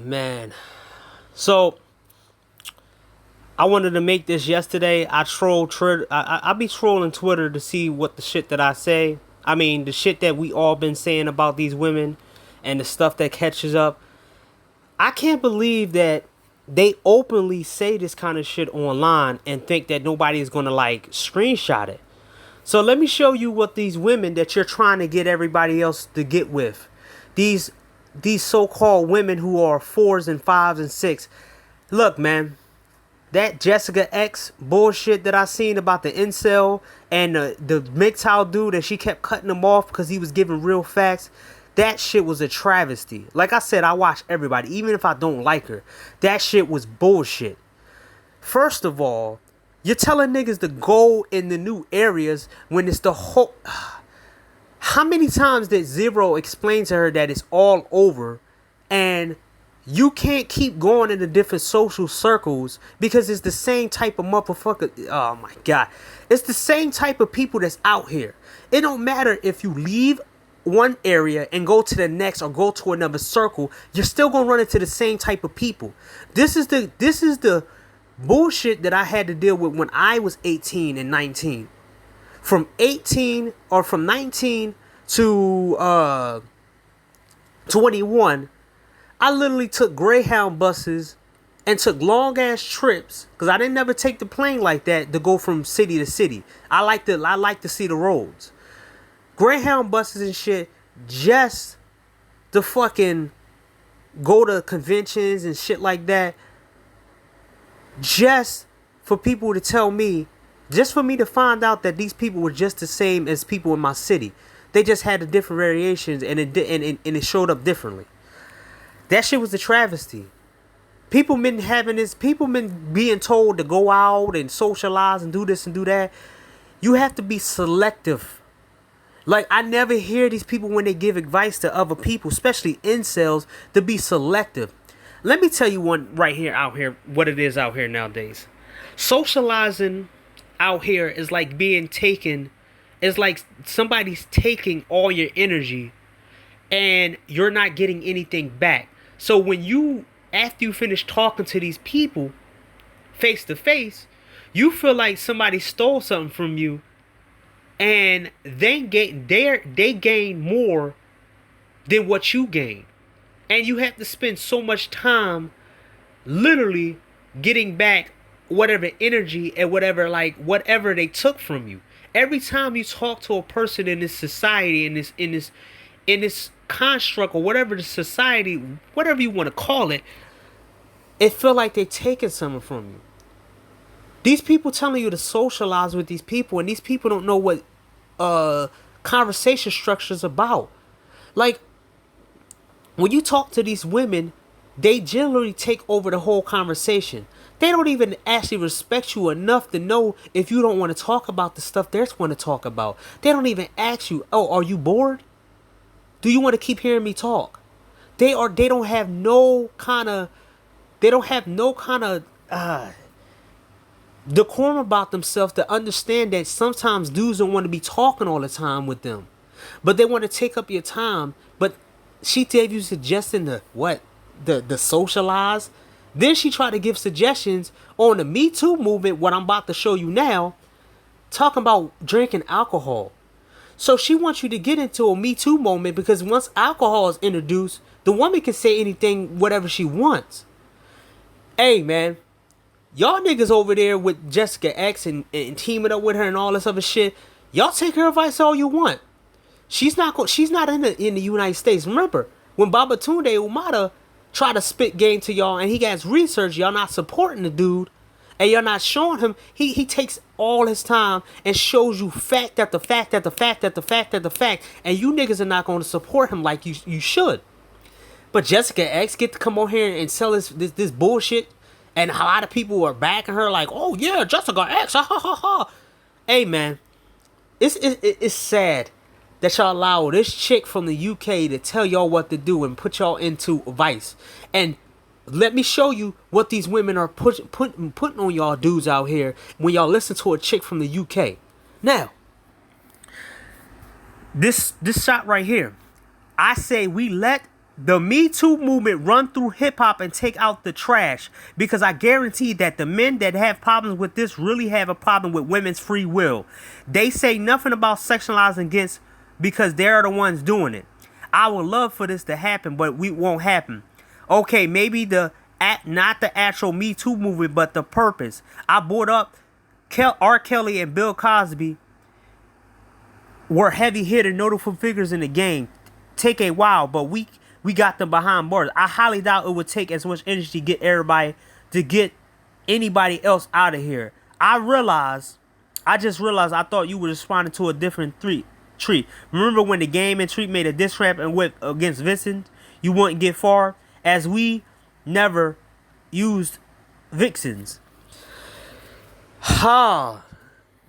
Man. So I wanted to make this yesterday. I troll Twitter. I be trolling Twitter to see what the shit that I say. I mean, the shit that we all been saying about these women and the stuff that catches up. I can't believe that they openly say this kind of shit online and think that nobody is gonna like screenshot it. So let me show you what these women that you're trying to get everybody else to get with. These these so-called women who are fours and fives and six. Look, man, that Jessica X bullshit that I seen about the incel and the MGTOW dude that she kept cutting him off because he was giving real facts. That shit was a travesty. Like I said, I watch everybody, even if I don't like her. That shit was bullshit. First of all, you're telling niggas to go in the new areas when it's the whole... How many times did Zero explain to her that it's all over and you can't keep going into different social circles because it's the same type of motherfucker. Oh my God. It's the same type of people that's out here. It don't matter if you leave one area and go to the next or go to another circle. You're still going to run into the same type of people. This is the bullshit that I had to deal with when I was 18 and 19. From 18 or from 19 to 21, I literally took Greyhound buses and took long ass trips because I didn't never take the plane like that to go from city to city. I like to see the roads. Greyhound buses and shit just to fucking go to conventions and shit like that. Just for people to tell me, just for me to find out that these people were just the same as people in my city. They just had the different variations and it showed up differently. That shit was a travesty. People been being told to go out and socialize and do this and do that. You have to be selective. Like, I never hear these people when they give advice to other people, especially incels, to be selective. Let me tell you one right here, out here, what it is out here nowadays. Socializing out here is like being taken, it's like somebody's taking all your energy and you're not getting anything back. So when you, after you finish talking to these people face to face, you feel like somebody stole something from you and they gain more than what you gain. And you have to spend so much time literally getting back whatever energy and whatever they took from you. Every time you talk to a person in this society, in this construct or whatever the society, whatever you want to call it, it feel like they're taking something from you. These people telling you to socialize with these people, and these people don't know what conversation structure is about. Like, when you talk to these women, they generally take over the whole conversation. They don't even actually respect you enough to know if you don't want to talk about the stuff they want to talk about. They don't even ask you, oh, are you bored? Do you want to keep hearing me talk? They don't have no kind of decorum about themselves to understand that sometimes dudes don't want to be talking all the time with them. But they want to take up your time. But she gave you suggesting the socialize. Then she tried to give suggestions on the Me Too movement, what I'm about to show you now, talking about drinking alcohol. So she wants you to get into a Me Too moment because once alcohol is introduced, the woman can say anything, whatever she wants. Hey, man, y'all niggas over there with Jessica X and teaming up with her and all this other shit, y'all take her advice all you want. She's not in the United States. Remember, when Babatunde Umata tried to spit game to y'all and he got research, y'all not supporting the dude and y'all not showing him, he takes all his time and shows you fact after fact after fact after fact after fact, and you niggas are not going to support him like you should. But Jessica X get to come on here and sell this bullshit, and a lot of people are backing her like, oh yeah, Jessica X, ha ha ha ha. Hey man, it's sad that y'all allow this chick from the UK to tell y'all what to do and put y'all into vice. And let me show you what these women are putting on y'all dudes out here when y'all listen to a chick from the UK. Now, this shot right here, I say we let The Me Too movement run through hip hop and take out the trash, because I guarantee that the men that have problems with this really have a problem with women's free will. They say nothing about sexualizing against because they're the ones doing it. I would love for this to happen, but it won't happen. Okay, maybe not the actual Me Too movement, but the purpose. I brought up R. Kelly and Bill Cosby were heavy hitter notable figures in the game. Take a while, but we got them behind bars. I highly doubt it would take as much energy to get anybody else out of here. I just realized I thought you were responding to a different Treat. Remember when the Game and Treat made a diss rap and whip against Vincent? You wouldn't get far, as we never used vixens.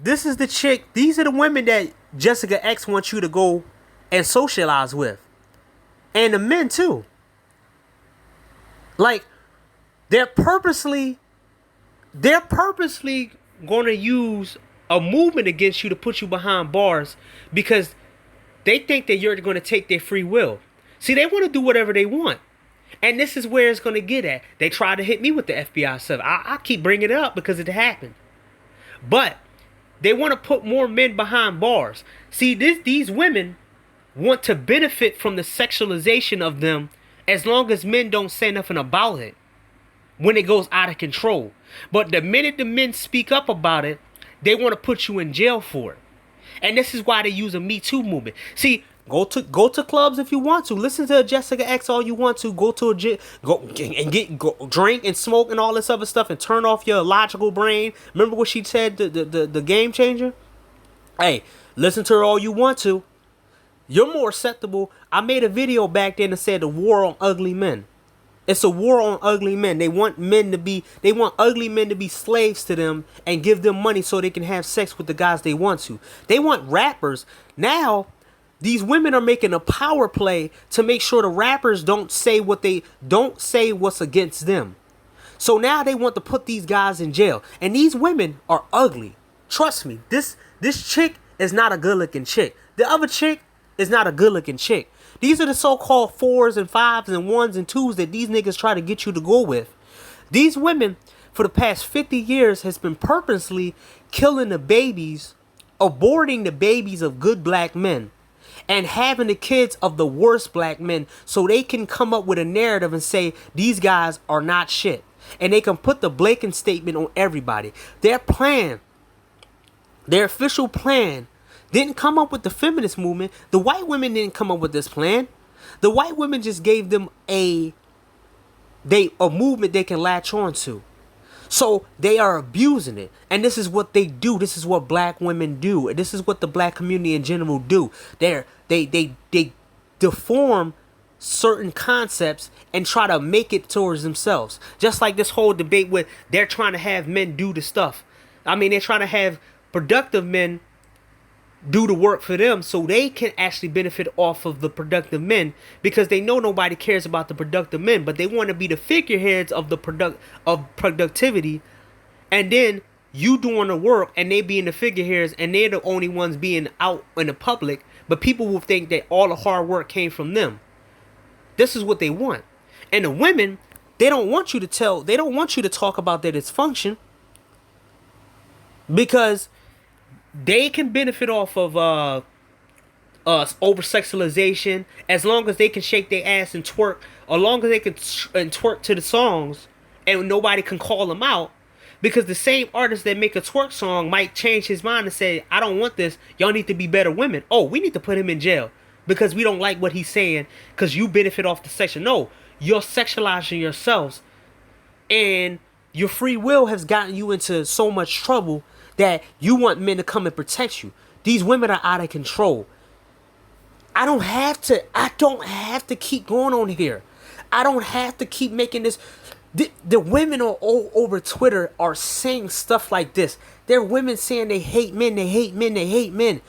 This is the chick. These are the women that Jessica X wants you to go and socialize with. And the men too. Like, they're purposely going to use a movement against you to put you behind bars because they think that you're going to take their free will. See, they want to do whatever they want. And this is where it's going to get at. They tried to hit me with the FBI stuff. I keep bringing it up because it happened. But they want to put more men behind bars. See, these women want to benefit from the sexualization of them as long as men don't say nothing about it when it goes out of control. But the minute the men speak up about it, they want to put you in jail for it. And this is why they use a Me Too movement. See, go to clubs if you want to. Listen to Jessica X all you want to. Go to a gym, go drink and smoke and all this other stuff and turn off your logical brain. Remember what she said, the game changer? Hey, listen to her all you want to. You're more acceptable. I made a video back then that said the war on ugly men. It's a war on ugly men. They want ugly men to be slaves to them and give them money so they can have sex with the guys they want to. They want rappers. Now, these women are making a power play to make sure the rappers don't say what's against them. So now they want to put these guys in jail. And these women are ugly. Trust me. This chick is not a good-looking chick. The other chick is not a good-looking chick. These are the so-called 4s and 5s and 1s and 2s that these niggas try to get you to go with. These women, for the past 50 years, has been purposely killing the babies, aborting the babies of good black men, and having the kids of the worst black men so they can come up with a narrative and say these guys are not shit. And they can put the blatant statement on everybody. Their plan, their official plan, didn't come up with the feminist movement. The white women didn't come up with this plan. The white women just gave them a movement they can latch on to. So they are abusing it. And this is what they do. This is what black women do. And this is what the black community in general do. They deform certain concepts and try to make it towards themselves. Just like this whole debate with they're trying to have men do the stuff. I mean, they're trying to have productive men do the work for them so they can actually benefit off of the productive men, because they know nobody cares about the productive men, but they want to be the figureheads of the productivity, and then you doing the work and they being the figureheads and they're the only ones being out in the public, but people will think that all the hard work came from them. This is what they want. And the women, they don't want you to talk about their dysfunction, because they can benefit off of over sexualization as long as they can shake their ass and twerk, as long as they can twerk to the songs and nobody can call them out. Because the same artist that make a twerk song might change his mind and say, I don't want this, y'all need to be better women. Oh, we need to put him in jail because we don't like what he's saying because you benefit off the section. No, you're sexualizing yourselves, and your free will has gotten you into so much trouble that you want men to come and protect you. These women are out of control. I don't have to keep going on here. I don't have to keep making this. The women all over Twitter are saying stuff like this. They're women saying they hate men, they hate men, they hate men.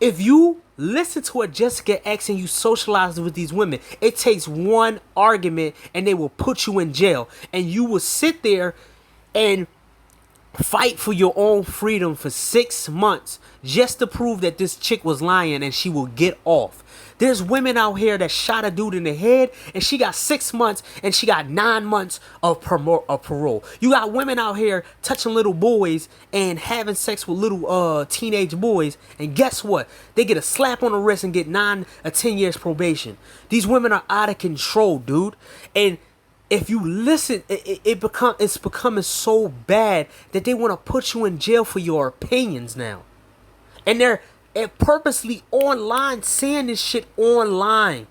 If you listen to a Jessica X and you socialize with these women, it takes one argument and they will put you in jail. And you will sit there and fight for your own freedom for 6 months just to prove that this chick was lying and she will get off. There's women out here that shot a dude in the head and she got 6 months and she got 9 months of parole. You got women out here touching little boys and having sex with little teenage boys, and guess what? They get a slap on the wrist and get 9 or 10 years probation. These women are out of control, dude. And if you listen, it's becoming so bad that they want to put you in jail for your opinions now. And they're purposely online saying this shit online.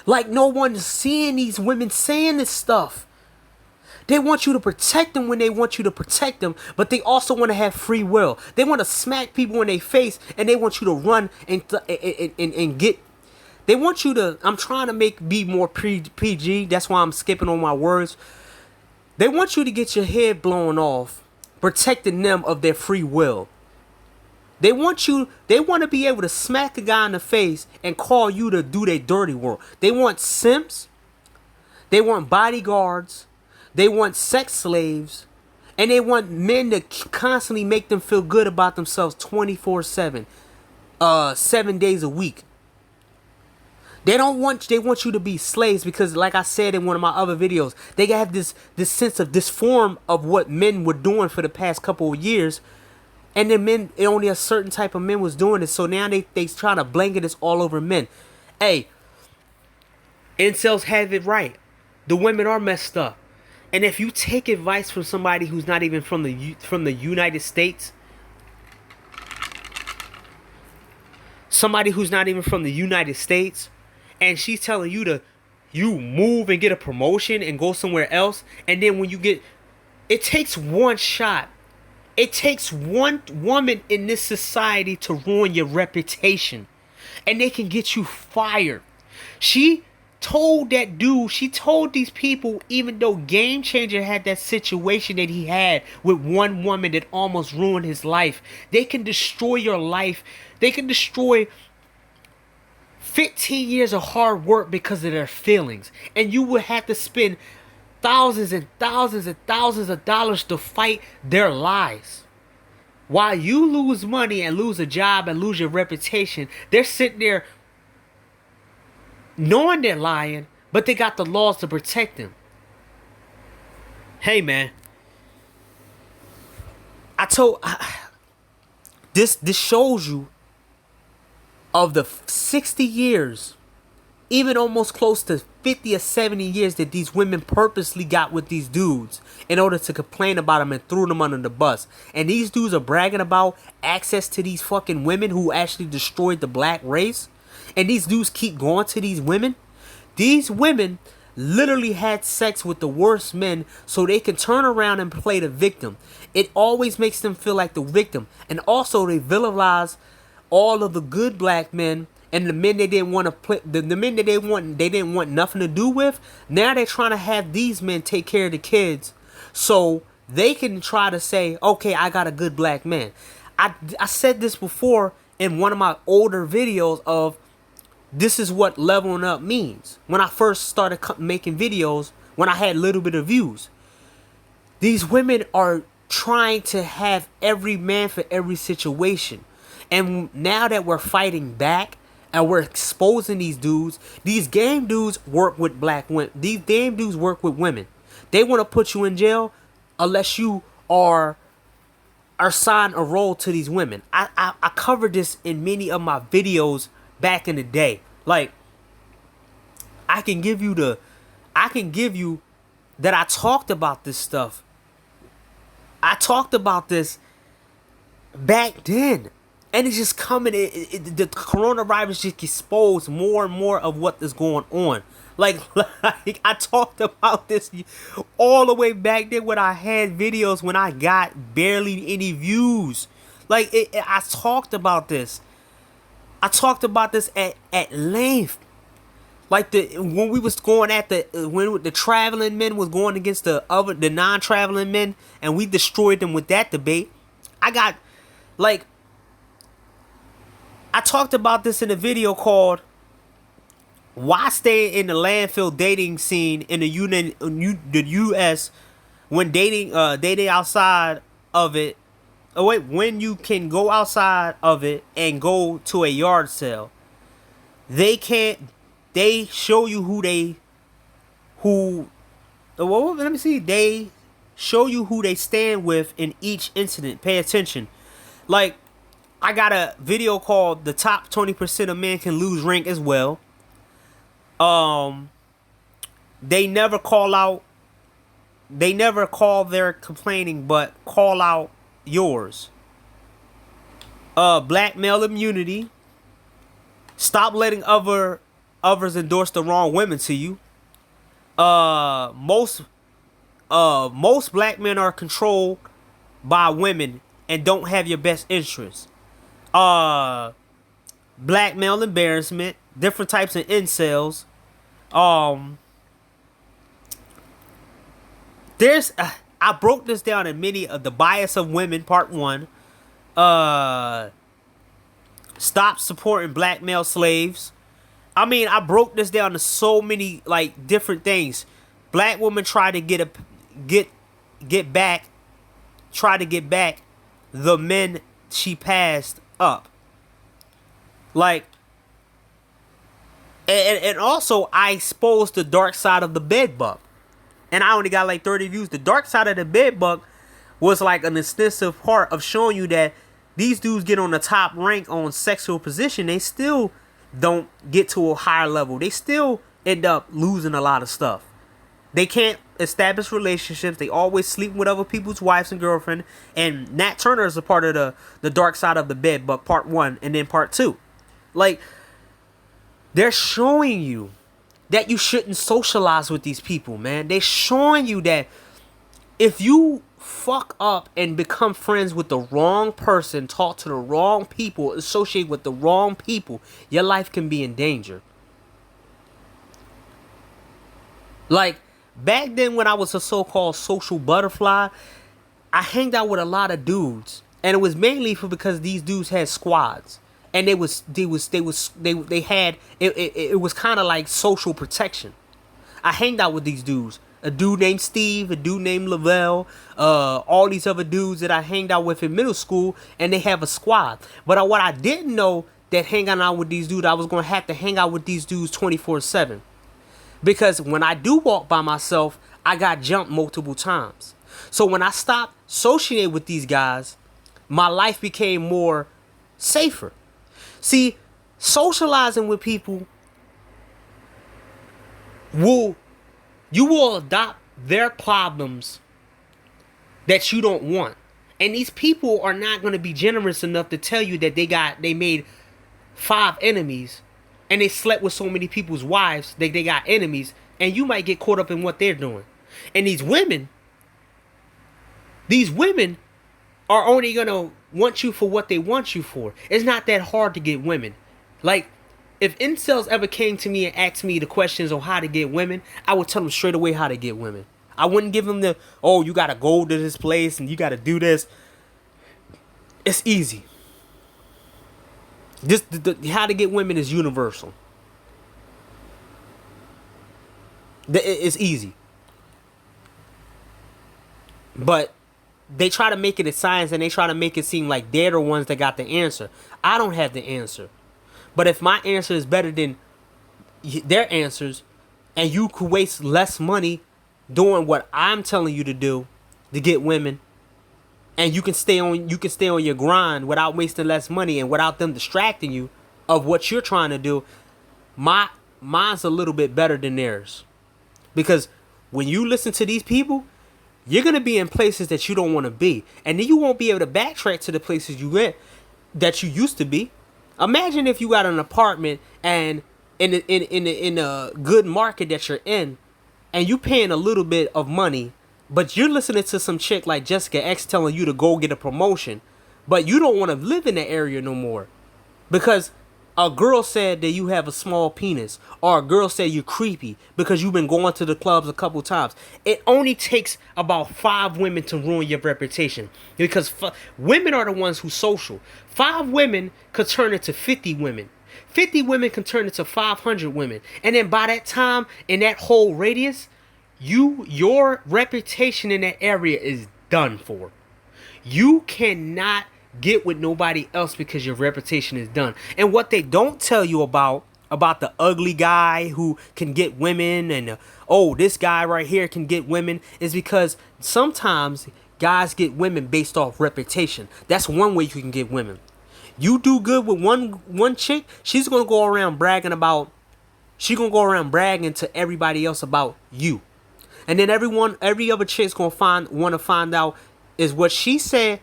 Like no one's seeing these women saying this stuff. They want you to protect them when they want you to protect them, but they also want to have free will. They want to smack people in their face and they want you to run and get. They want you to, I'm trying to be more PG, that's why I'm skipping on my words. They want you to get your head blown off, protecting them of their free will. They want to be able to smack a guy in the face and call you to do their dirty work. They want simps, they want bodyguards, they want sex slaves, and they want men to constantly make them feel good about themselves 24/7, 7 days a week. They want you to be slaves because, like I said in one of my other videos, they have this sense of this form of what men were doing for the past couple of years. And then men, only a certain type of men was doing it. So now they trying to blanket this all over men. Hey, incels have it right. The women are messed up. And if you take advice from somebody who's not even from the United States, somebody who's not even from the United States, and she's telling you to move and get a promotion and go somewhere else, and then when you get, it takes one shot. It takes one woman in this society to ruin your reputation, and they can get you fired. She told these people, even though Game Changer had that situation that he had with one woman that almost ruined his life, they can destroy your life. They can destroy 15 years of hard work because of their feelings. And you would have to spend thousands and thousands and thousands of dollars to fight their lies. While you lose money and lose a job and lose your reputation, they're sitting there knowing they're lying, but they got the laws to protect them. Hey man, this shows you of the 60 years, even almost close to 50 or 70 years that these women purposely got with these dudes in order to complain about them and threw them under the bus. And these dudes are bragging about access to these fucking women who actually destroyed the black race. And these dudes keep going to these women. These women literally had sex with the worst men so they can turn around and play the victim. It always makes them feel like the victim. And also they villainize all of the good black men and the men they didn't want to play, the men that they didn't want nothing to do with. Now they're trying to have these men take care of the kids so they can try to say, okay, I got a good black man. I said this before in one of my older videos of this is what leveling up means. When I first started making videos, when I had a little bit of views, these women are trying to have every man for every situation. And now that we're fighting back and we're exposing these dudes, these game dudes work with black women. These game dudes work with women. They want to put you in jail unless you are assigned a role to these women. I covered this in many of my videos back in the day. Like, I can give you that I talked about this stuff. I talked about this back then. And it's just coming, the coronavirus just exposed more and more of what is going on. Like I talked about this all the way back then when I had videos when I got barely any views. Like, I talked about this. I talked about this at length. Like when we was going at when the traveling men was going against the non-traveling men, and we destroyed them with that debate. I talked about this in a video called "Why Stay in the Landfill Dating Scene in the U.S. when dating outside of it, when you can go outside of it and go to a yard sale, they can't. They show you well, let me see. They show you who they stand with in each incident. Pay attention. Like, I got a video called "The Top 20% of Men Can Lose Rank" as well. They never call out. They never call their complaining, but call out yours. Black male immunity. Stop letting others endorse the wrong women to you. Most black men are controlled by women and don't have your best interests. Black male embarrassment, different types of incels. I broke this down in many of the bias of women, part 1. Stop supporting black male slaves. I mean, I broke this down to so many like different things. Black woman try to get back the men she passed up. Like, and also I exposed the dark side of the bed bug. And I only got like 30 views. The dark side of the bed bug was like an extensive part of showing you that these dudes get on the top rank on sexual position. They still don't get to a higher level. They still end up losing a lot of stuff. They can't establish relationships. They always sleep with other people's wives and girlfriends. And Nat Turner is a part of the dark side of the bed, but part 1 and then part 2. Like, they're showing you that you shouldn't socialize with these people, man. They're showing you that if you fuck up and become friends with the wrong person, talk to the wrong people, associate with the wrong people, your life can be in danger. Like, back then when I was a so-called social butterfly, I hanged out with a lot of dudes, and it was mainly because these dudes had squads, and it was kind of like social protection. I hanged out with these dudes. A dude named Steve, a dude named Lavelle, all these other dudes that I hanged out with in middle school, and they have a squad. But what I didn't know, that hanging out with these dudes, I was going to have to hang out with these dudes 24/7. Because when I do walk by myself, I got jumped multiple times. So when I stopped associating with these guys, my life became more safer. See, socializing with people you will adopt their problems that you don't want. And these people are not going to be generous enough to tell you that they made 5 enemies and they slept with so many people's wives that they got enemies, and you might get caught up in what they're doing. And these women are only going to want you for what they want you for. It's not that hard to get women. Like, if incels ever came to me and asked me the questions on how to get women, I would tell them straight away how to get women. I wouldn't give them you got to go to this place and you got to do this. It's easy. How to get women is universal. It's easy. But they try to make it a science, and they try to make it seem like they're the ones that got the answer. I don't have the answer. But if my answer is better than their answers, and you could waste less money doing what I'm telling you to do to get women, and you can stay on your grind without wasting less money and without them distracting you of what you're trying to do, mine's a little bit better than theirs. Because when you listen to these people, you're going to be in places that you don't want to be. And then you won't be able to backtrack to the places you went that you used to be. Imagine if you got an apartment and in a good market that you're in, and you paying a little bit of money, but you're listening to some chick like Jessica X telling you to go get a promotion, but you don't want to live in that area no more because a girl said that you have a small penis, or a girl said you're creepy because you've been going to the clubs a couple times. It only takes about 5 women to ruin your reputation, because women are the ones who social. 5 women could turn into 50 women. 50 women can turn into 500 women. And then by that time, in that whole radius, your reputation in that area is done for. You cannot get with nobody else because your reputation is done. And what they don't tell you about the ugly guy who can get women and oh, this guy right here can get women, is because sometimes guys get women based off reputation. That's one way you can get women. You do good with one chick, she's gonna go around bragging to everybody else about you. And then every other chick's gonna want to find out is what she said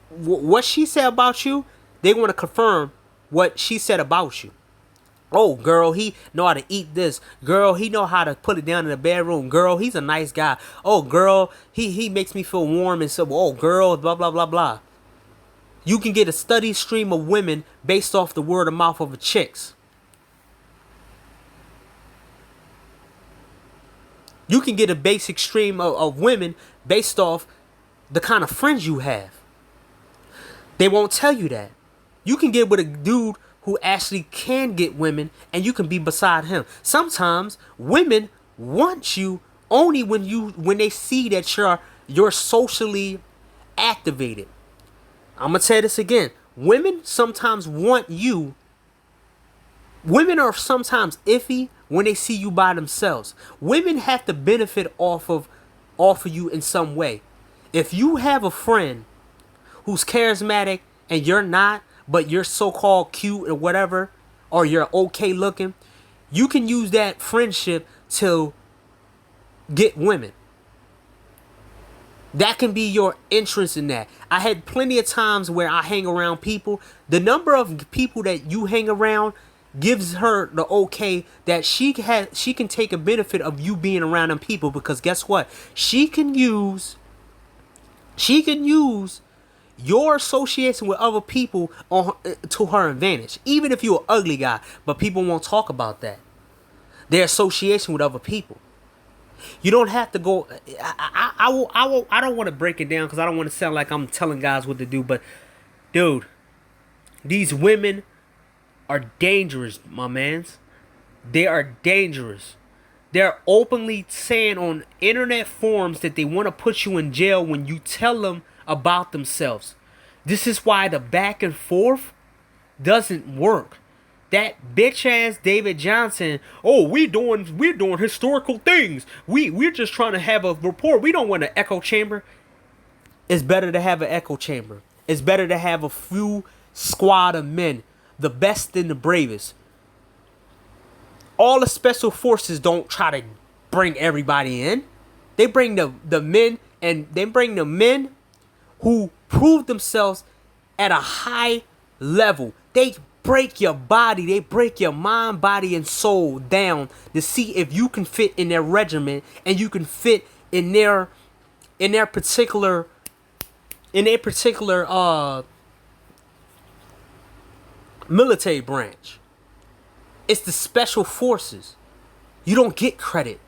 about you. They want to confirm what she said about you. Oh, girl, he know how to eat this. Girl, he know how to put it down in the bedroom. Girl, he's a nice guy. Oh, girl, he makes me feel warm and so. Oh, girl, blah blah blah blah. You can get a steady stream of women based off the word of mouth of a chicks. You can get a basic stream of women based off the kind of friends you have. They won't tell you that. You can get with a dude who actually can get women and you can be beside him. Sometimes women want you only when they see that you're socially activated. I'm going to say this again. Women sometimes want you. Women are sometimes iffy when they see you by themselves. Women have to benefit off of you in some way. If you have a friend who's charismatic and you're not, but you're so-called cute or whatever, or you're okay looking, you can use that friendship to get women. That can be your interest in that. I had plenty of times where I hang around people. The number of people that you hang around gives her the okay that she can take a benefit of you being around them people, because guess what? She can use your association with other people to her advantage. Even if you're an ugly guy, but people won't talk about that. Their association with other people. You don't have to go. I don't want to break it down because I don't want to sound like I'm telling guys what to do. But, dude, these women are dangerous, my mans. They are dangerous. They're openly saying on internet forums that they want to put you in jail when you tell them about themselves. This is why the back and forth doesn't work. That bitch ass David Johnson, oh, we're doing historical things. We're just trying to have a report. We don't want an echo chamber. It's better to have an echo chamber. It's better to have a few squad of men, the best and the bravest. All the special forces don't try to bring everybody in. They bring the men, and they bring the men who prove themselves at a high level. They break your body, they break your mind, body, and soul down to see if you can fit in their regiment and you can fit in their particular military branch. It's the special forces. You don't get credit.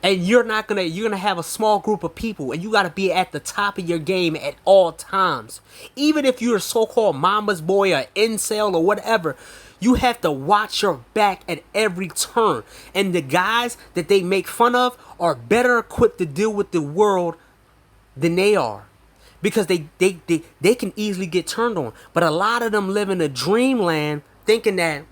And you're gonna have a small group of people, and you gotta be at the top of your game at all times. Even if you're a so-called mama's boy or incel or whatever, you have to watch your back at every turn. And the guys that they make fun of are better equipped to deal with the world than they are. Because they can easily get turned on. But a lot of them live in a dreamland thinking that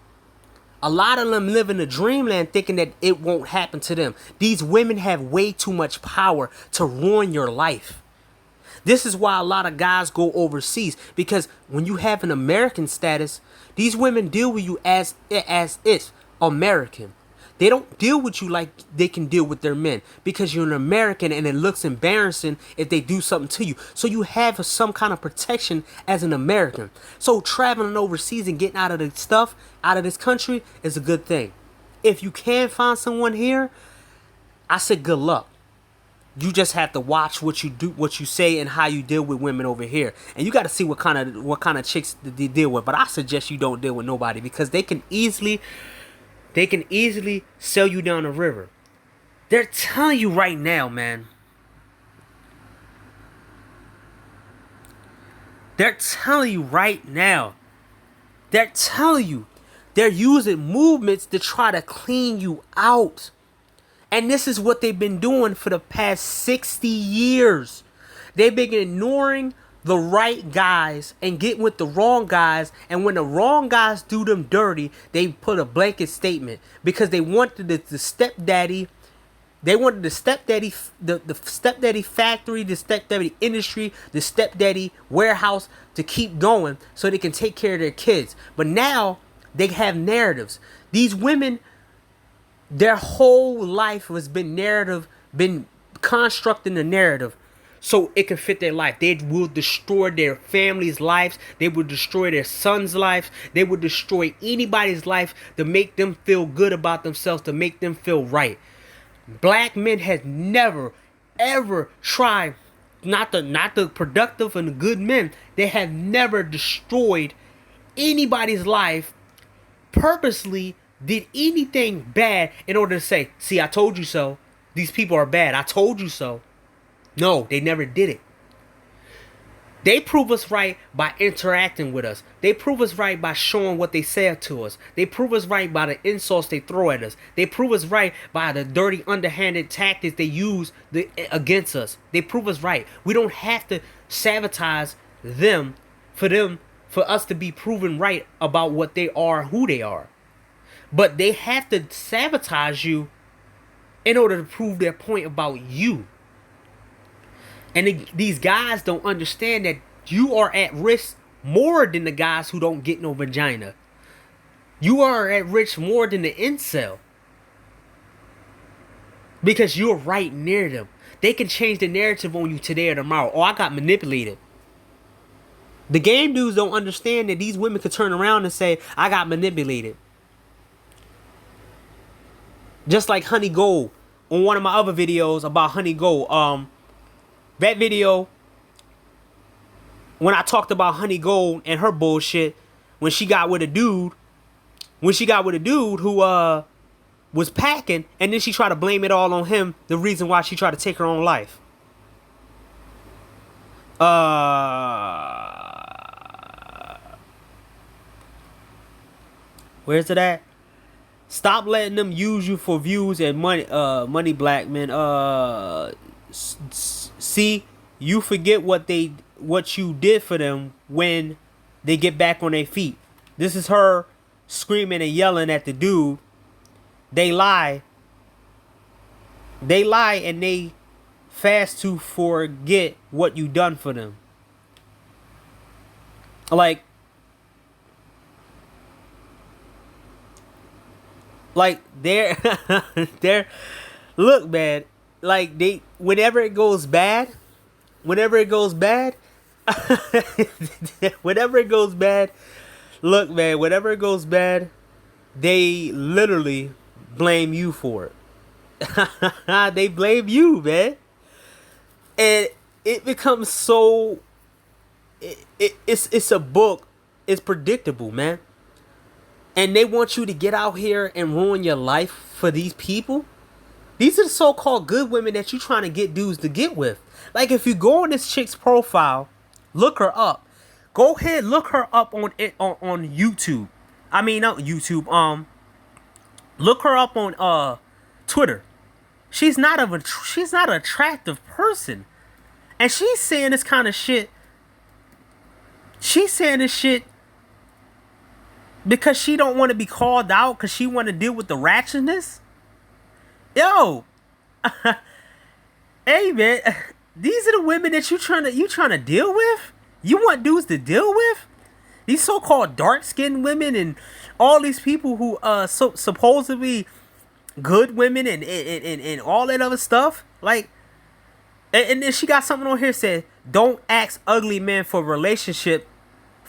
it won't happen to them. These women have way too much power to ruin your life. This is why a lot of guys go overseas, because when you have an American status, these women deal with you as it's American. They don't deal with you like they can deal with their men, because you're an American and it looks embarrassing if they do something to you. So you have some kind of protection as an American. So traveling overseas and getting out of this country is a good thing. If you can find someone here, I said good luck. You just have to watch what you do, what you say, and how you deal with women over here. And you got to see what kind of chicks they deal with. But I suggest you don't deal with nobody, because they can easily sell you down the river. They're telling you right now, man. They're telling you right now. They're telling you. They're using movements to try to clean you out. And this is what they've been doing for the past 60 years. They've been ignoring the right guys and get with the wrong guys, and when the wrong guys do them dirty, they put a blanket statement because they wanted the stepdaddy. They wanted the stepdaddy, the stepdaddy factory, the stepdaddy industry, the stepdaddy warehouse to keep going so they can take care of their kids. But now they have narratives. These women, their whole life has been narrative, been constructing the narrative so it can fit their life. They will destroy their family's lives. They will destroy their son's life. They will destroy anybody's life to make them feel good about themselves, to make them feel right. Black men has never, ever tried, not the productive and the good men, they have never destroyed anybody's life, purposely did anything bad in order to say, see, I told you so. These people are bad. I told you so. No, they never did it. They prove us right by interacting with us. They prove us right by showing what they said to us. They prove us right by the insults they throw at us. They prove us right by the dirty, underhanded tactics they use against us. They prove us right. We don't have to sabotage them for us to be proven right about what they are, who they are. But they have to sabotage you in order to prove their point about you. And these guys don't understand that you are at risk more than the guys who don't get no vagina. You are at risk more than the incel. Because you're right near them. They can change the narrative on you today or tomorrow. Oh, I got manipulated. The game dudes don't understand that these women could turn around and say, I got manipulated. Just like Honey Gold on one of my other videos about Honey Gold. That video, when I talked about Honey Gold and her bullshit, when she got with a dude who was packing, and then she tried to blame it all on him, the reason why she tried to take her own life. Where's it at? Stop letting them use you for views and money, black men. See, you forget what you did for them when they get back on their feet. This is her screaming and yelling at the dude. They lie. They lie and they fast to forget what you done for them. Like they're look, man. Like whenever it goes bad, look, man, whenever it goes bad, they literally blame you for it. They blame you, man. And it becomes so, it's a book. It's predictable, man. And they want you to get out here and ruin your life for these people. These are the so-called good women that you're trying to get dudes to get with. Like, if you go on this chick's profile, look her up. Go ahead, look her up on YouTube. I mean, not YouTube. Look her up on Twitter. She's not an attractive person, and she's saying this kind of shit. She's saying this shit because she don't want to be called out, because she want to deal with the ratchetness. Yo, hey man, these are the women that you trying to deal with. You want dudes to deal with these so-called dark-skinned women and all these people who supposedly good women and all that other stuff. Like, and then she got something on here said, don't ask ugly men for relationship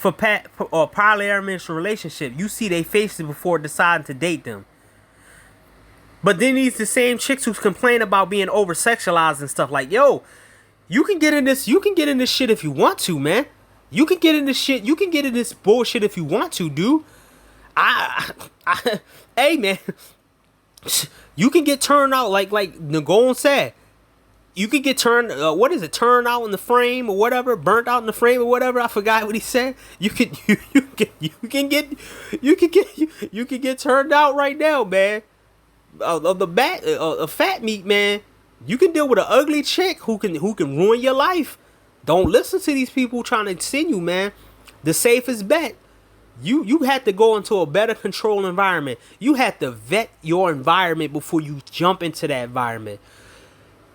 or polyamorous relationship. You see they faces before deciding to date them. But then these the same chicks who complain about being over sexualized and stuff. Like, yo, you can get in this shit if you want to, man. You can get in this shit. You can get in this bullshit if you want to, dude. Hey, man. You can get turned out like Nagone said. You can get turned. Turned out in the frame or whatever, burnt out in the frame or whatever. I forgot what he said. You can get turned out right now, man. A fat meat, man. You can deal with an ugly chick who can ruin your life. Don't listen to these people trying to send you, man. The safest bet. You had to go into a better control environment. You had to vet your environment before you jump into that environment.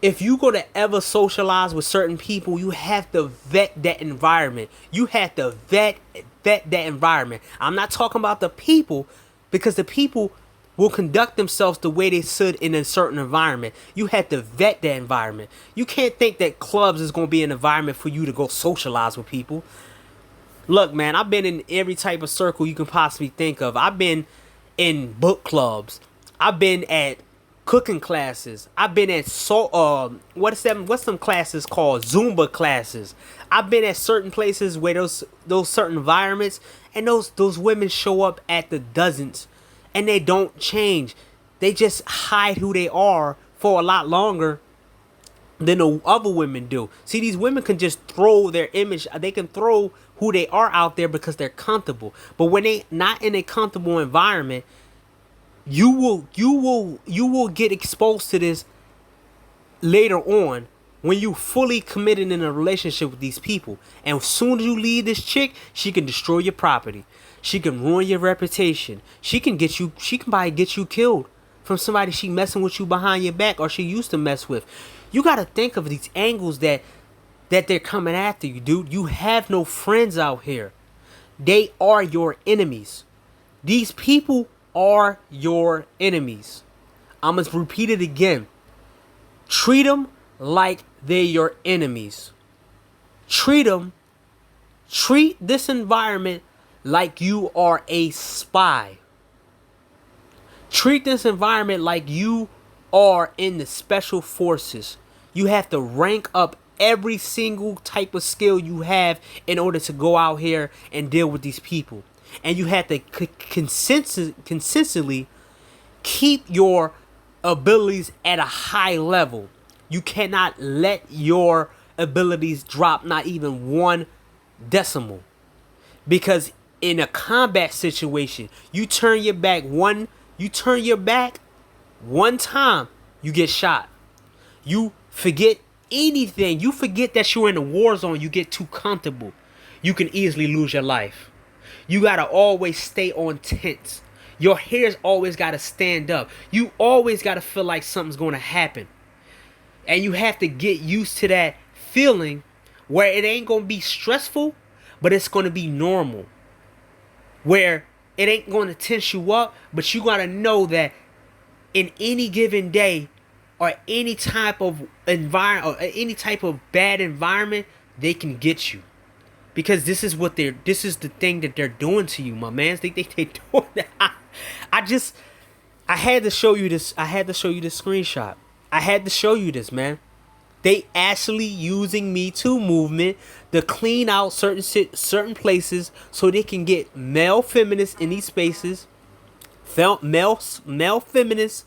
If you go to ever socialize with certain people, you have to vet that environment. You have to vet that environment. I'm not talking about the people, because the people will conduct themselves the way they should in a certain environment. You have to vet that environment. You can't think that clubs is going to be an environment for you to go socialize with people. Look, man, I've been in every type of circle you can possibly think of. I've been in book clubs. I've been at cooking classes. I've been at what's some classes called? Zumba classes. I've been at certain places where those certain environments, and those women show up at the dozens, and they don't change. They just hide who they are for a lot longer than the other women do. See, these women can just throw their image. They can throw who they are out there because they're comfortable. But when they not in a comfortable environment, you will get exposed to this later on when you fully committed in a relationship with these people. And as soon as you leave this chick, she can destroy your property. She can ruin your reputation. She can probably get you killed from somebody she messing with you behind your back, or she used to mess with. You got to think of these angles that they're coming after you, dude. You have no friends out here. They are your enemies. These people are your enemies. I'm going to repeat it again. Treat them like they're your enemies. Treat this environment like you are a spy. Treat this environment like you are in the special forces. You have to rank up every single type of skill you have in order to go out here and deal with these people. And you have to consistently keep your abilities at a high level. You cannot let your abilities drop not even one decimal. Because in a combat situation, you turn your back one time, you get shot. You forget anything. You forget that you're in a war zone. You get too comfortable. You can easily lose your life. You gotta always stay on tense. Your hair's always gotta stand up. You always gotta feel like something's gonna happen. And you have to get used to that feeling where it ain't gonna be stressful, but it's gonna be normal. Where it ain't gonna tense you up, but you gotta know that in any given day, or any type of environment, or any type of bad environment, they can get you. Because this is the thing that they're doing to you, my man. They doing that. I had to show you this. I had to show you this screenshot. I had to show you this, man. They actually using Me Too movement to clean out certain places so they can get male feminists in these spaces, male feminists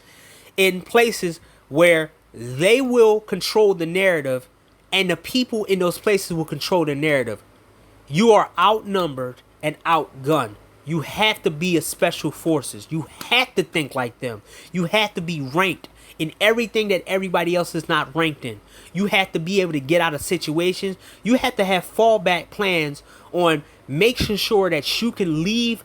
in places where they will control the narrative, and the people in those places will control the narrative. You are outnumbered and outgunned. You have to be a special forces. You have to think like them. You have to be ranked in everything that everybody else is not ranked in. You have to be able to get out of situations. You have to have fallback plans on making sure that you can leave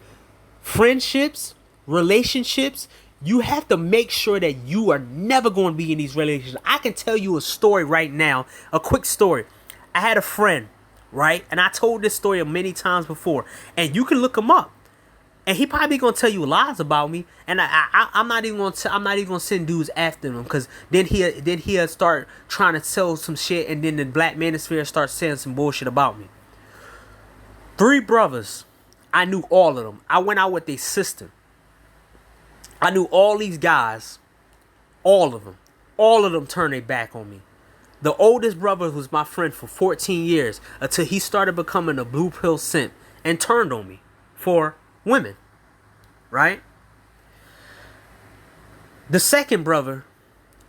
friendships, relationships. You have to make sure that you are never going to be in these relationships. I can tell you a story right now, a quick story. I had a friend, right? And I told this story many times before, and you can look him up. And he probably gonna tell you lies about me, and I'm not even gonna send dudes after him, because then he'll start trying to sell some shit, and then the black manosphere starts saying some bullshit about me. 3 brothers, I knew all of them. I went out with their sister. I knew all these guys, all of them. All of them turned their back on me. The oldest brother was my friend for 14 years until he started becoming a blue pill simp and turned on me for women, right? The second brother,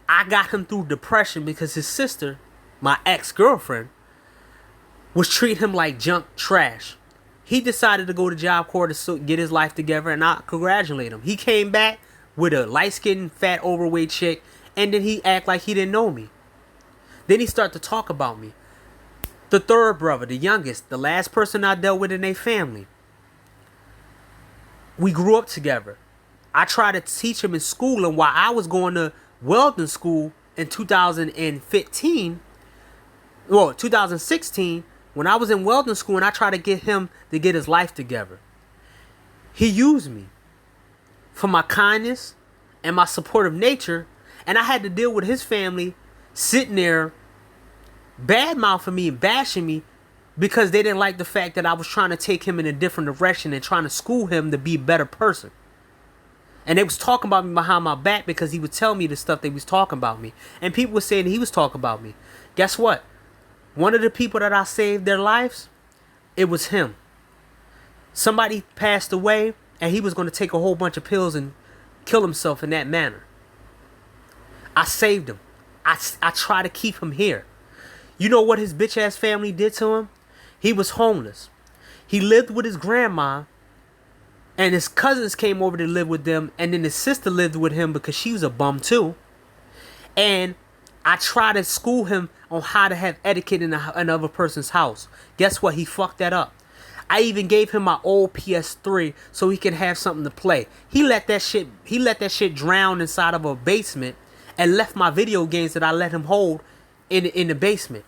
I got him through depression because his sister, my ex-girlfriend, was treating him like junk trash. He decided to go to Job Corps to get his life together, and I congratulate him. He came back with a light-skinned, fat, overweight chick, and then he act like he didn't know me. Then he started to talk about me. The third brother, the youngest, the last person I dealt with in their family. We grew up together. I tried to teach him in school, and while I was going to welding school in 2015, well, 2016, when I was in welding school and I tried to get him to get his life together, he used me for my kindness and my supportive nature, and I had to deal with his family sitting there bad-mouthing me and bashing me because they didn't like the fact that I was trying to take him in a different direction and trying to school him to be a better person. And they was talking about me behind my back because he would tell me the stuff they was talking about me. And people were saying he was talking about me. Guess what? One of the people that I saved their lives, it was him. Somebody passed away and he was going to take a whole bunch of pills and kill himself in that manner. I saved him. I tried to keep him here. You know what his bitch ass family did to him? He was homeless. He lived with his grandma, and his cousins came over to live with them, and then his sister lived with him because she was a bum too. And I tried to school him on how to have etiquette in another person's house. Guess what? He fucked that up. I even gave him my old PS3 so he could have something to play. He let that shit drown inside of a basement and left my video games that I let him hold in the basement.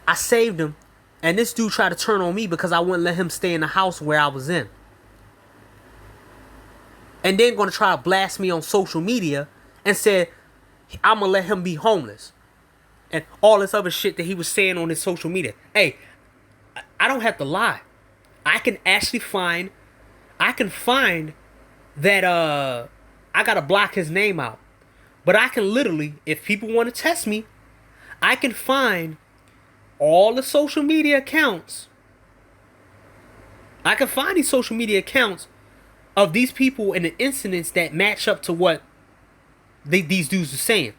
I saved him, and this dude tried to turn on me because I wouldn't let him stay in the house where I was in. And then going to try to blast me on social media and said, I'm going to let him be homeless. And all this other shit that he was saying on his social media. Hey, I don't have to lie. I can actually find that I got to block his name out. But I can literally, if people want to test me, I can find all the social media accounts. I can find these social media accounts of these people and the incidents that match up to what these dudes are saying.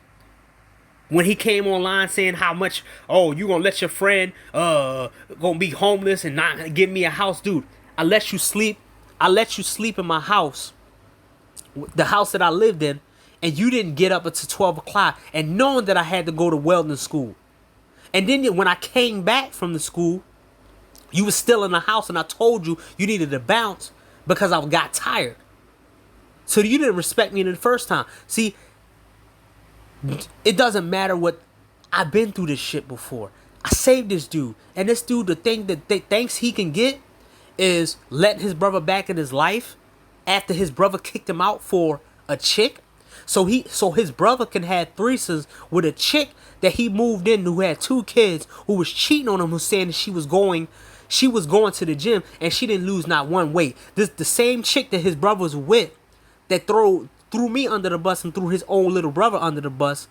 When he came online saying how much, oh, you gonna let your friend gonna be homeless and not give me a house. Dude, I let you sleep in my house, the house that I lived in, and you didn't get up until 12 o'clock, and knowing that I had to go to welding school. And then when I came back from the school, you was still in the house, and I told you needed to bounce because I got tired. So you didn't respect me the first time. See, it doesn't matter what, I've been through this shit before. I saved this dude, and this dude, the thing that thinks he can get is letting his brother back in his life after his brother kicked him out for a chick. So his brother can have threesomes with a chick that he moved in who had 2 kids, who was cheating on him, who's saying that she was going to the gym and she didn't lose not one weight. This the same chick that his brother was with that threw me under the bus and threw his own little brother under the bus.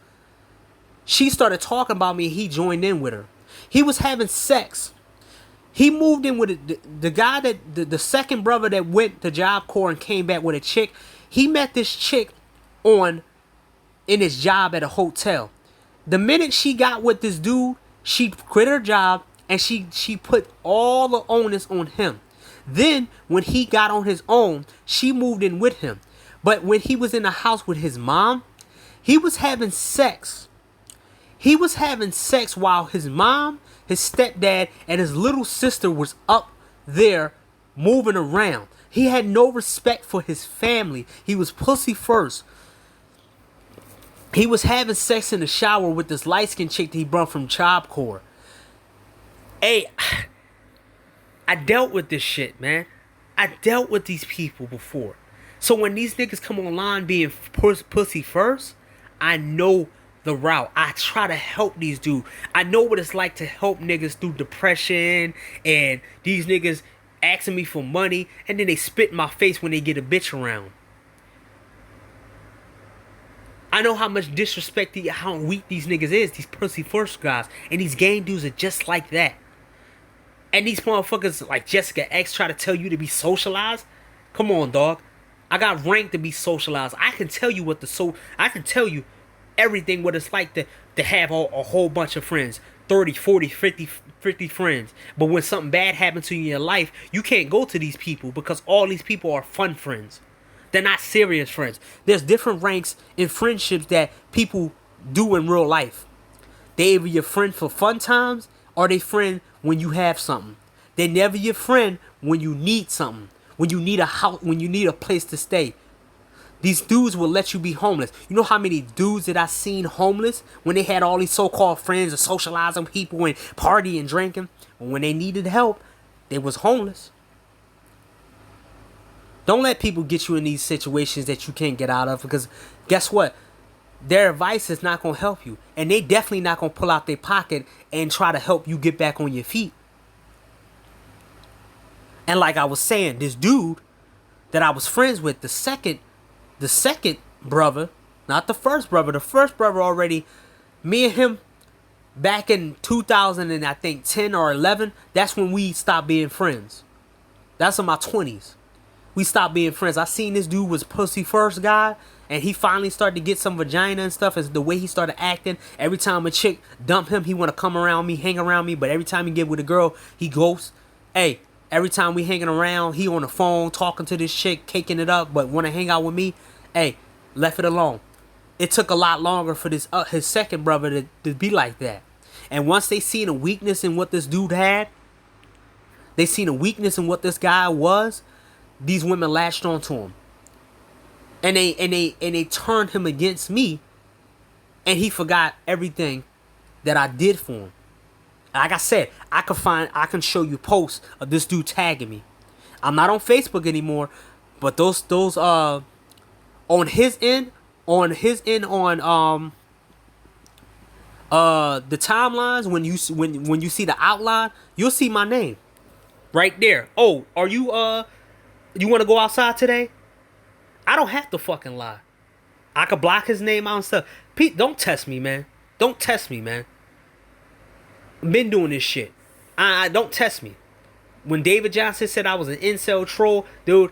She started talking about me and he joined in with her. He was having sex. He moved in with the guy that the second brother that went to Job Corps and came back with a chick. He met this chick in his job at a hotel. The minute she got with this dude, she quit her job and she put all the onus on him. Then when he got on his own, she moved in with him. But when he was in the house with his mom, he was having sex. He was having sex while his mom, his stepdad, and his little sister was up there moving around. He had no respect for his family. He was pussy first. He was having sex in the shower with this light-skinned chick that he brought from Job Corps. Hey, I dealt with this shit, man. I dealt with these people before. So when these niggas come online being pussy first, I know the route. I try to help these dudes. I know what it's like to help niggas through depression, and these niggas asking me for money, and then they spit in my face when they get a bitch around. I know how much disrespect, how weak these niggas is, these pussy first guys. And these game dudes are just like that. And these motherfuckers like Jessica X try to tell you to be socialized. Come on, dog. I got ranked to be socialized. I can tell you I can tell you everything what it's like to have a whole bunch of friends. 30, 40, 50 friends. But when something bad happens to you in your life, you can't go to these people because all these people are fun friends. They're not serious friends. There's different ranks in friendships that people do in real life. They either your friend for fun times or they friend when you have something. They never your friend when you need something, when you need a house, when you need a place to stay. These dudes will let you be homeless. You know how many dudes that I seen homeless when they had all these so-called friends and socializing people and partying and drinking? And when they needed help, they was homeless. Don't let people get you in these situations that you can't get out of, because guess what? Their advice is not going to help you. And they definitely not going to pull out their pocket and try to help you get back on your feet. And like I was saying, this dude that I was friends with, the second brother, not the first brother. The first brother already, me and him, back in 2000 and I think 10 or 11, that's when we stopped being friends. That's in my 20s. We stopped being friends. I seen this dude was pussy first guy, and he finally started to get some vagina and stuff. As the way he started acting, every time a chick dump him, he want to come around me, hang around me. But every time he get with a girl, he ghosts. Hey, every time we hanging around, he on the phone talking to this chick, caking it up, but want to hang out with me. Hey, left it alone. It took a lot longer for this his second brother to be like that. And once they seen a weakness in what this dude had, they seen a weakness in what this guy was, these women latched onto him. And they turned him against me, and he forgot everything that I did for him. Like I said, I can show you posts of this dude tagging me. I'm not on Facebook anymore, but those on his end on the timelines, when you see the outline, you'll see my name right there. Oh, are you you want to go outside today? I don't have to fucking lie. I could block his name out and stuff. Pete, don't test me, man. Don't test me, man. I've been doing this shit. I don't test me. When David Johnson said I was an incel troll, dude,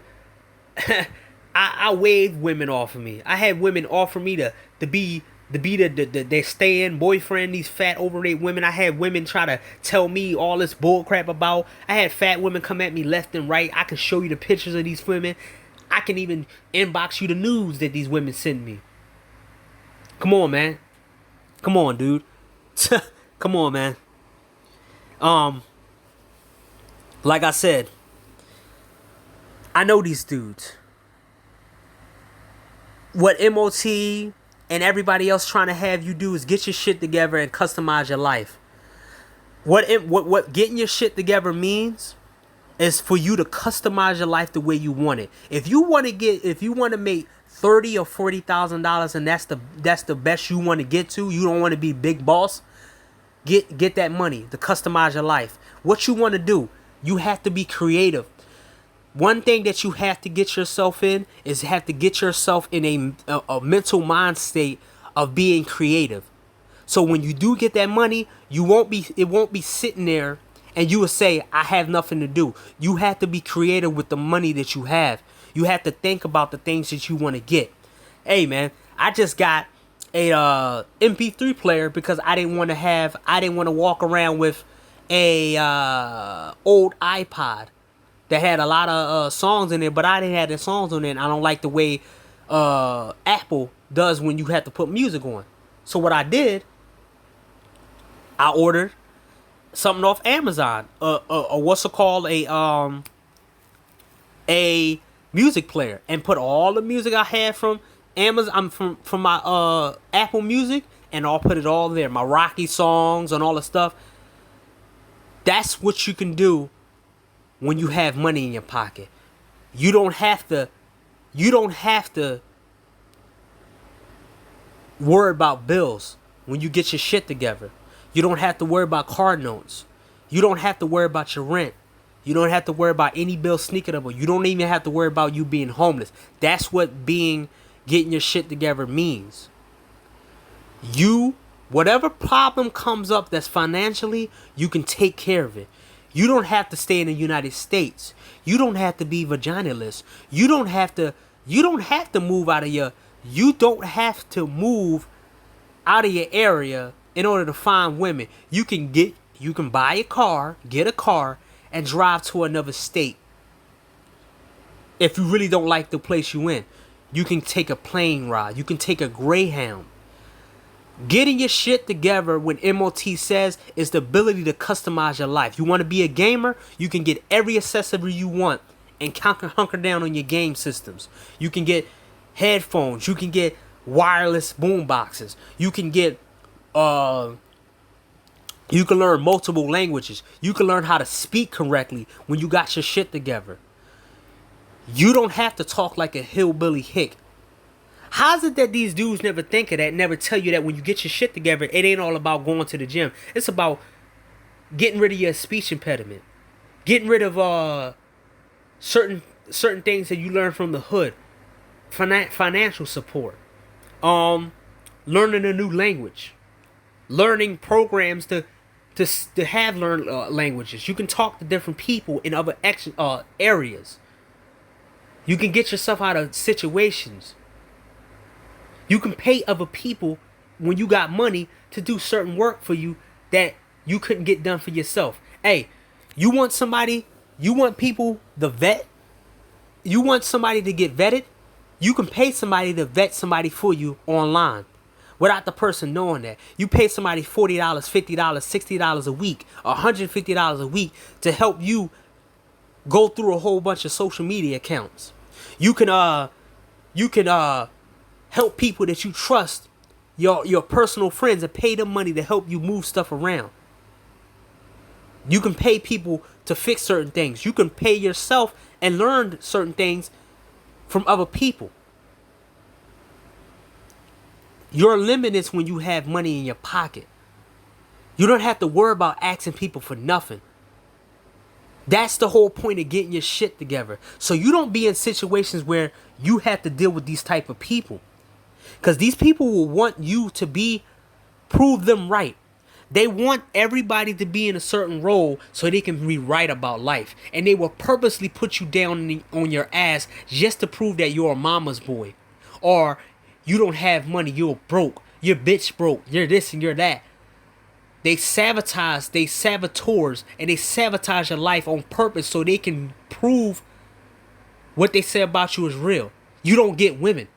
I waved women off of me. I had women offer me to be their stay-in boyfriend, these fat overweight women. I had women try to tell me all this bullcrap about. I had fat women come at me left and right. I can show you the pictures of these women. I can even inbox you the news that these women send me. Come on, man. Come on, dude. Come on, man. Like I said, I know these dudes. What MOT and everybody else trying to have you do is get your shit together and customize your life. What getting your shit together means is for you to customize your life the way you want it. If you want to make $30,000 or $40,000 and that's the best you want to get to, you don't want to be big boss, get that money to customize your life. What you want to do, you have to be creative. One thing that you have to get yourself in is have to get yourself in a mental mind state of being creative. So when you do get that money, it won't be sitting there and you will say, I have nothing to do. You have to be creative with the money that you have. You have to think about the things that you want to get. Hey man, I just got a MP3 player because I didn't want to walk around with a old iPod that had a lot of songs in it, but I didn't have the songs on it. And I don't like the way Apple does when you have to put music on. So what I did, I ordered something off Amazon, what's it called, a music player, and put all the music I had from Amazon, from my Apple Music, and I'll put it all there, my Rocky songs and all the stuff. That's what you can do when you have money in your pocket. You don't have to worry about bills when you get your shit together. You don't have to worry about car notes. You don't have to worry about your rent. You don't have to worry about any bill sneaking up. You don't even have to worry about you being homeless. That's what getting your shit together means. Whatever problem comes up that's financially, you can take care of it. You don't have to stay in the United States. You don't have to be vaginalist. You don't have to move out of your area in order to find women. You can buy get a car and drive to another state. If you really don't like the place you in, you can take a plane ride. You can take a Greyhound. Getting your shit together, when MOT says, is the ability to customize your life. You want to be a gamer, you can get every accessory you want and hunker down on your game systems. You can get headphones, you can get wireless boom boxes, you can get you can learn multiple languages, you can learn how to speak correctly when you got your shit together. You don't have to talk like a hillbilly hick. How's it that these dudes never think of that, never tell you that when you get your shit together, it ain't all about going to the gym. It's about getting rid of your speech impediment, getting rid of certain things that you learn from the hood, financial support, learning a new language, learning programs to have learned languages. You can talk to different people in other areas. You can get yourself out of situations. You can pay other people when you got money to do certain work for you that you couldn't get done for yourself. Hey, you want people to vet? You want somebody to get vetted? You can pay somebody to vet somebody for you online without the person knowing that. You pay somebody $40, $50, $60 a week, $150 a week to help you go through a whole bunch of social media accounts. You can help people that you trust, your personal friends, and pay them money to help you move stuff around. You can pay people to fix certain things. You can pay yourself and learn certain things from other people. Your limit is when you have money in your pocket. You don't have to worry about asking people for nothing. That's the whole point of getting your shit together. So you don't be in situations where you have to deal with these type of people. Because these people will want you to prove them right. They want everybody to be in a certain role so they can be right about life. And they will purposely put you down on your ass just to prove that you're a mama's boy. Or you don't have money, you're broke, you're bitch broke, you're this and you're that. They saboteurs, and they sabotage your life on purpose so they can prove what they say about you is real. You don't get women.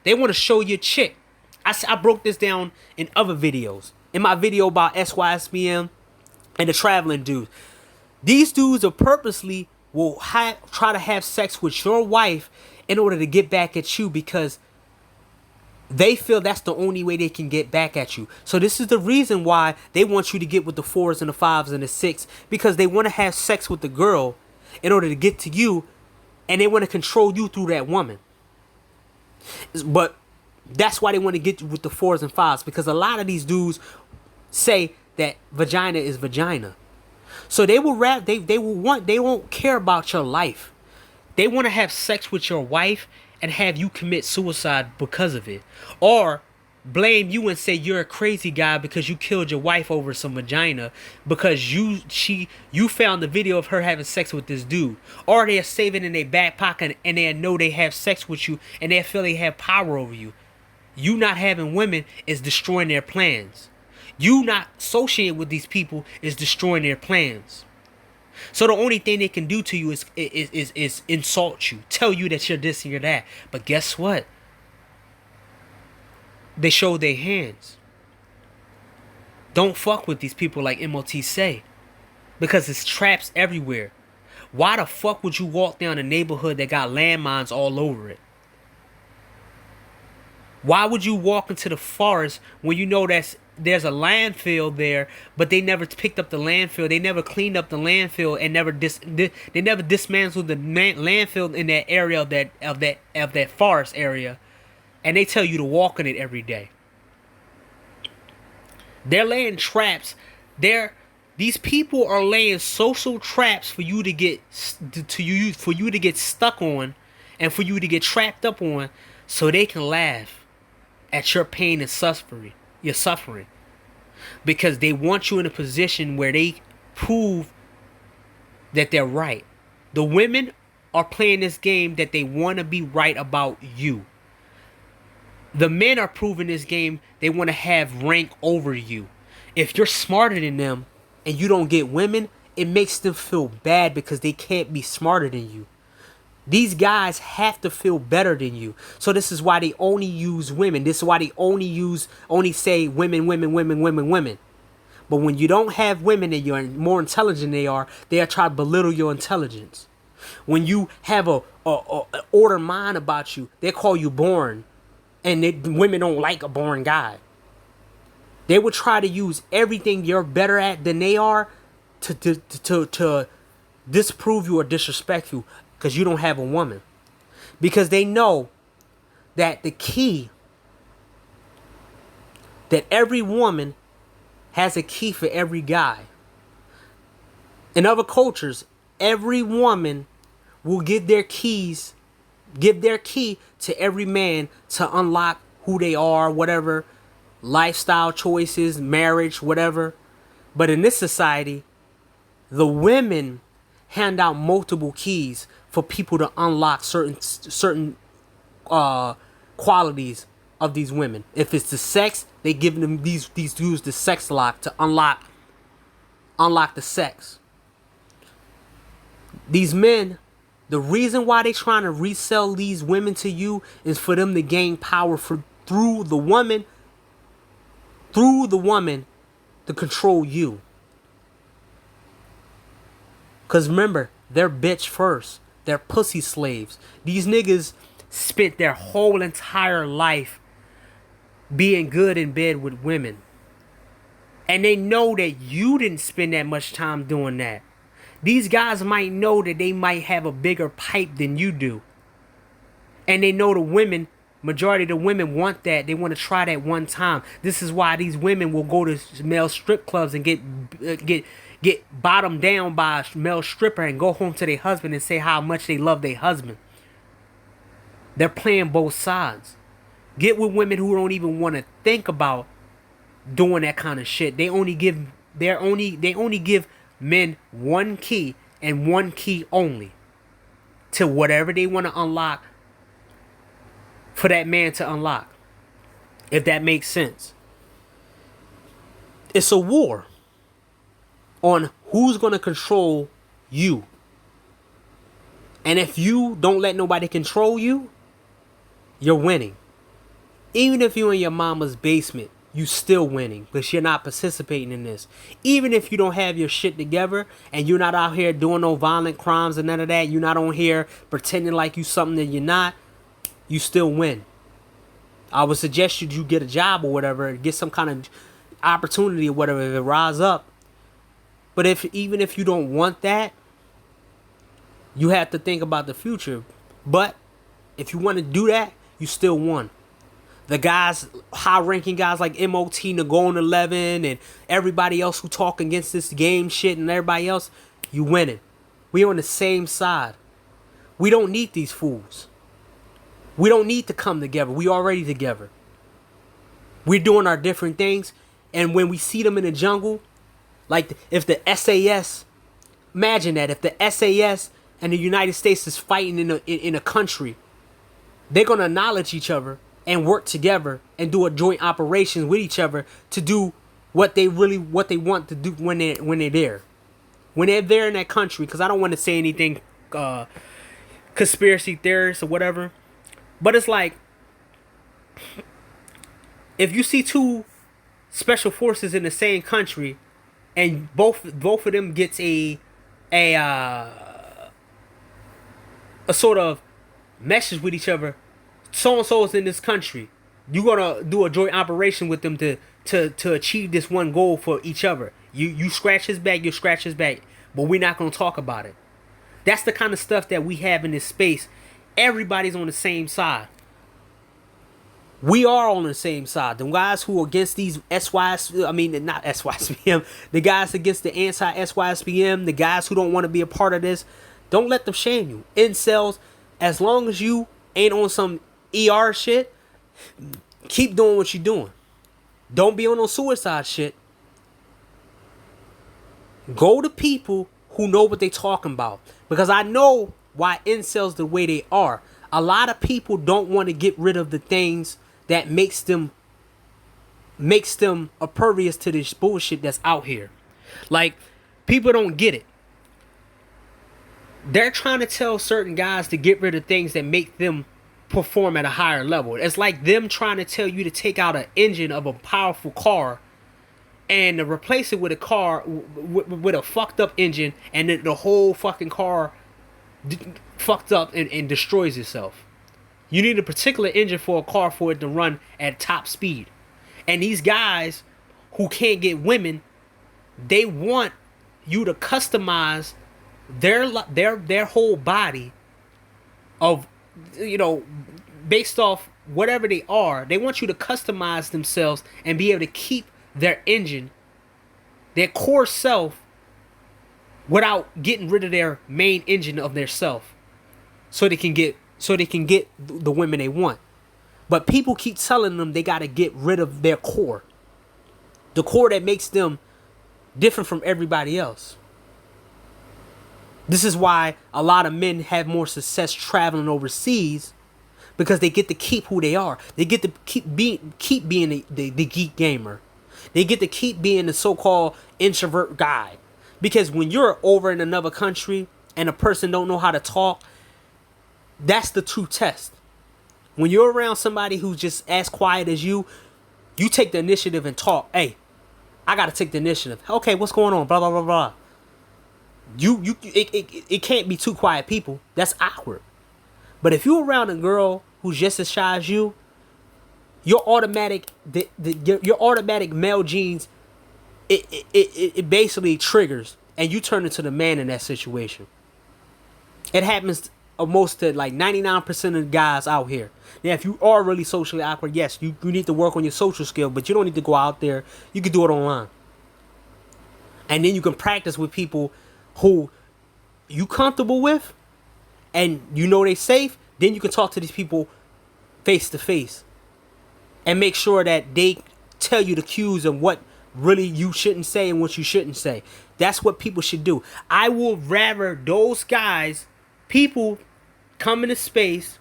They want to show you a chick. I broke this down in other videos. In my video about SYSBM and the traveling dudes. These dudes are purposely will try to have sex with your wife in order to get back at you because they feel that's the only way they can get back at you. So this is the reason why they want you to get with the 4s and the 5s and the 6, because they want to have sex with the girl in order to get to you, and they want to control you through that woman. But that's why they want to get you with the 4s and 5s, because a lot of these dudes say that vagina is vagina. So they won't care about your life. They want to have sex with your wife and have you commit suicide because of it, or blame you and say you're a crazy guy because you killed your wife over some vagina because you found the video of her having sex with this dude, or they're saving in their back pocket and they know they have sex with you and they feel they have power over you. You not having women is destroying their plans. You not associating with these people is destroying their plans. So the only thing they can do to you is insult you, tell you that you're this and you're that. But guess what? They show their hands. Don't fuck with these people like MOT say, because it's traps everywhere. Why the fuck would you walk down a neighborhood that got landmines all over it? Why would you walk into the forest when you know there's a landfill there, but they never picked up the landfill, they never cleaned up the landfill, and they never dismantled the landfill in that area of that forest area, and they tell you to walk in it every day. They're laying traps. These people are laying social traps for you to get stuck on, and for you to get trapped up on, so they can laugh at your pain and suffering. You're suffering because they want you in a position where they prove that they're right. The women are playing this game that they want to be right about you. The men are proving this game they want to have rank over you. If you're smarter than them and you don't get women, it makes them feel bad because they can't be smarter than you. These guys have to feel better than you. So this is why they only use women. This is why they only say women, women, women, women, women. But when you don't have women and you're more intelligent than they'll try to belittle your intelligence. When you have a order mind about you, they call you boring. And women don't like a boring guy. They would try to use everything you're better at than they are to disprove you or disrespect you because you don't have a woman. Because they know that the key, that every woman has a key for every guy. In other cultures, every woman will give their key to every man to unlock who they are, whatever, lifestyle choices, marriage, whatever. But in this society, the women hand out multiple keys for people to unlock certain qualities of these women. If it's the sex, they give them these dudes the sex lock to unlock the sex. These men, the reason why they trying to resell these women to you is for them to gain power through the woman to control you. Because remember, they're bitch first. They're pussy slaves. These niggas spent their whole entire life being good in bed with women. And they know that you didn't spend that much time doing that. These guys might know that they might have a bigger pipe than you do. And they know the women, majority of the women want that. They want to try that one time. This is why these women will go to male strip clubs and get bottomed down by a male stripper and go home to their husband and say how much they love their husband. They're playing both sides. Get with women who don't even want to think about doing that kind of shit. They only give men one key and one key only to whatever they want to unlock for that man to unlock. If that makes sense. It's a war on who's going to control you. And if you don't let nobody control you, you're winning. Even if you're in your mama's basement, you still winning because you're not participating in this. Even if you don't have your shit together and you're not out here doing no violent crimes and none of that, you're not on here pretending like you something that you're not, you still win. I would suggest you get a job or whatever, get some kind of opportunity or whatever if it rise up. But even if you don't want that, you have to think about the future. But if you want to do that, you still won. The guys, high-ranking guys like MOT, Nagone 11, and everybody else who talk against this game shit and everybody else, you winning. We on the same side. We don't need these fools. We don't need to come together. We already together. We're doing our different things. And when we see them in the jungle, like if the SAS, imagine that if the SAS and the United States is fighting in a country, they're going to acknowledge each other and work together and do a joint operation with each other to do what they want to do when they're there. When they're there in that country, because I don't want to say anything conspiracy theorists or whatever. But it's like, if you see two special forces in the same country, and both of them gets a sort of message with each other, so and so is in this country, you're gonna do a joint operation with them to achieve this one goal for each other. You scratch his back, you scratch his back, but we're not gonna talk about it. That's the kind of stuff that we have in this space. Everybody's on the same side. We are on the same side. The guys who are against these not SYSPM, the guys against the anti-SYSPM, the guys who don't want to be a part of this, don't let them shame you. Incels, as long as you ain't on some ER shit, keep doing what you're doing. Don't be on no suicide shit. Go to people who know what they talking about. Because I know why incels the way they are. A lot of people don't want to get rid of the things that makes them impervious to this bullshit that's out here. Like, people don't get it. They're trying to tell certain guys to get rid of things that make them perform at a higher level. It's like them trying to tell you to take out an engine of a powerful car and to replace it with a car with a fucked up engine, and the whole fucking car fucked up and destroys itself. You need a particular engine for a car for it to run at top speed. And these guys who can't get women, they want you to customize their whole body of, based off whatever they are. They want you to customize themselves and be able to keep their engine, their core self, without getting rid of their main engine of their self, so they can get the women they want. But people keep telling them they got to get rid of their core, the core that makes them different from everybody else. This is why a lot of men have more success traveling overseas, because they get to keep who they are. They get to keep being the geek gamer. They get to keep being the so-called introvert guy. Because when you're over in another country and a person don't know how to talk, that's the true test. When you're around somebody who's just as quiet as you take the initiative and talk. Hey, I got to take the initiative. Okay, what's going on? Blah, blah, blah, blah. It can't be two quiet people. That's awkward. But if you're around a girl who's just as shy as you, your automatic male genes, it basically triggers, and you turn into the man in that situation. It happens almost to like 99% of the guys out here. Now, if you are really socially awkward, yes, you need to work on your social skill, but you don't need to go out there. You can do it online. And then you can practice with people who you comfortable with and you know they safe. Then you can talk to these people face to face and make sure that they tell you the cues of what really you shouldn't say and what you shouldn't say. That's what people should do. I would rather those guys, people come into space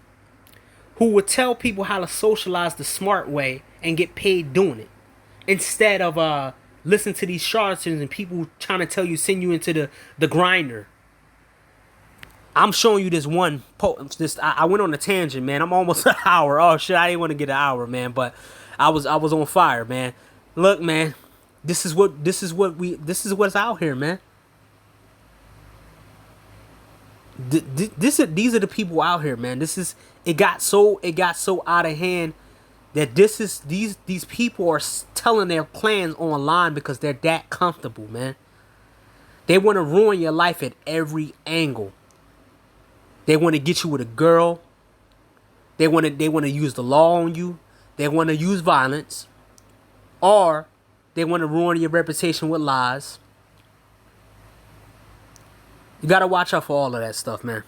who would tell people how to socialize the smart way and get paid doing it, instead of listen to these charlatans and people trying to tell you, send you into the grinder. I'm showing you this one I went on a tangent, man. I'm almost an hour. Oh shit, I didn't want to get an hour, man, but I was on fire, man. Look, man, this is what's out here, man. These are the people out here, man. It got so out of hand that these people are telling their plans online because they're that comfortable, man. They want to ruin your life at every angle. They want to get you with a girl. They want to use the law on you. They want to use violence, or they want to ruin your reputation with lies. You gotta watch out for all of that stuff, man.